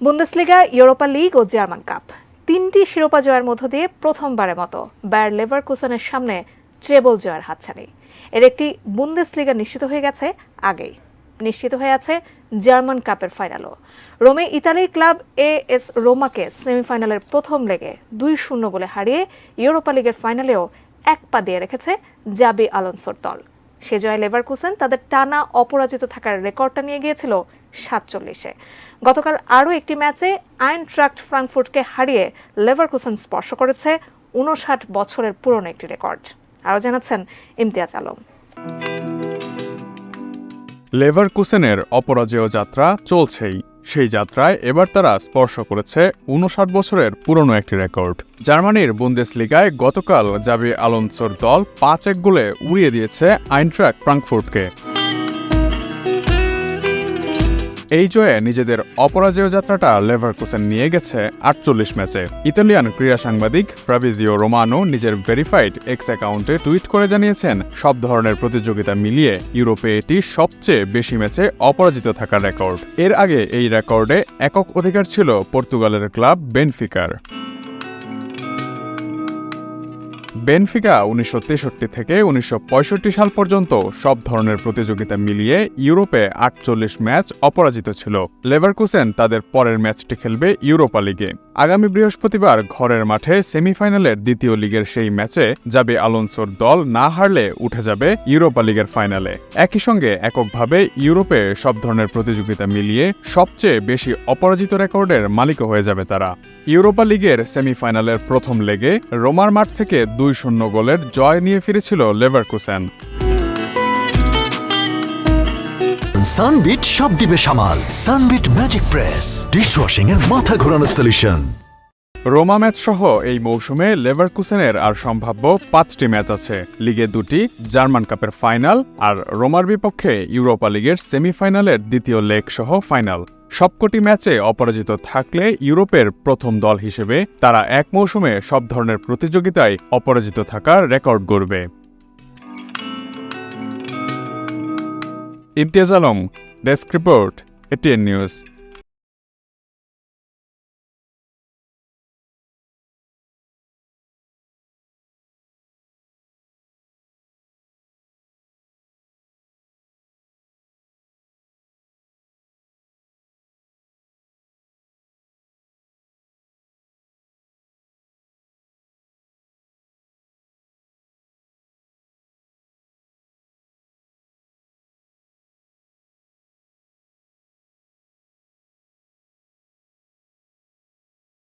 Bundesliga, Europa league ও German cup তিনটি শিরোপা জয়ের মধ্য দিয়ে প্রথমবারের মতো বায়ার লেভারকুসেনের সামনে ট্রেবল জয়ের হাতছানি। এর একটি বুন্দেসলিগা নিশ্চিত হয়ে গেছে আগেই। নিশ্চিত হয়ে আছে জার্মান কাপের ফাইনালও। রোমে ইতালির ক্লাব এএস রোমাকে সেমিফাইনালের প্রথম লেগে 2-0 গোলে হারিয়ে ইউরোপা লিগের ফাইনালেও এক পা দিয়ে রেখেছে জাবি আলোনসোর দল। সে জয়ে লেভারকুসেন তাদের টানা অপরাজিত থাকার রেকর্ডটা নিয়ে গিয়েছিল 47-এ। গতকাল আরও একটি ম্যাচে আইনট্রাক্ট ফ্রাঙ্কফুর্টকে হারিয়ে লেভারকুসেন স্পর্শ করেছে 59 বছরের পুরনো একটি রেকর্ড। আরও জানাচ্ছেন ইমতিয়াজ আলম। লেভারকুসেনের অপরাজেয় যাত্রা চলছেই। সেই যাত্রায় এবার তারা স্পর্শ করেছে 59 বছরের পুরনো একটি রেকর্ড। জার্মানির বুন্দেসলিগায় গতকাল জাবি আলোনসোর দল 5-1 গোলে উড়িয়ে দিয়েছে আইনট্রাক্ট ফ্রাঙ্কফুর্টকে। এই জয়ে নিজেদের অপরাজেয় যাত্রাটা লেভারকুসেন নিয়ে গেছে 48 ম্যাচে। ইতালিয়ান ক্রীড়া সাংবাদিক ফাব্রিজিও রোমানো নিজের ভেরিফাইড এক্স অ্যাকাউন্টে টুইট করে জানিয়েছেন, সব ধরনের প্রতিযোগিতা মিলিয়ে ইউরোপে এটি সবচেয়ে বেশি ম্যাচে অপরাজিত থাকার রেকর্ড। এর আগে এই রেকর্ডে একক অধিকার ছিল পর্তুগালের ক্লাব বেনফিকার। বেনফিকা 1963 থেকে 1965 সাল পর্যন্ত সব ধরনের প্রতিযোগিতা মিলিয়ে ইউরোপে 48 ম্যাচ অপরাজিত ছিল। লেভারকুসেন তাদের পরের ম্যাচটি খেলবে ইউরোপা লিগে। আগামী বৃহস্পতিবার ঘরের মাঠে সেমিফাইনালের দ্বিতীয় লিগের সেই ম্যাচে জাবি আলোনসোর দল না হারলে উঠে যাবে ইউরোপা লিগের ফাইনালে। একই সঙ্গে এককভাবে ইউরোপে সব ধরনের প্রতিযোগিতা মিলিয়ে সবচেয়ে বেশি অপরাজিত রেকর্ডের মালিকও হয়ে যাবে তারা। ইউরোপা লিগের সেমিফাইনালের প্রথম লেগে রোমার মাঠ থেকে 2-0 গোলের জয় নিয়ে ফিরেছিল লেভারকুসেন। সানবিট সব দিবে সামাল। সানবিট ম্যাজিক প্রেস ডিশওয়াশিং এর মাথা ঘোরানো সলিউশন। রোমা ম্যাচ সহ এই মৌসুমে লেভারকুসেনের আর সম্ভাব্য 5টি ম্যাচ আছে। লিগে 2টি, জার্মান কাপের ফাইনাল আর রোমার বিপক্ষে ইউরোপা লিগের সেমিফাইনালের দ্বিতীয় লেগ সহ ফাইনাল। সবকটি ম্যাচে অপরাজিত থাকলে ইউরোপের প্রথম দল হিসেবে তারা এক মৌসুমে সব ধরনের প্রতিযোগিতায় অপরাজিত থাকার রেকর্ড গড়বে। Imtiaz Alam, desk report, ATN news.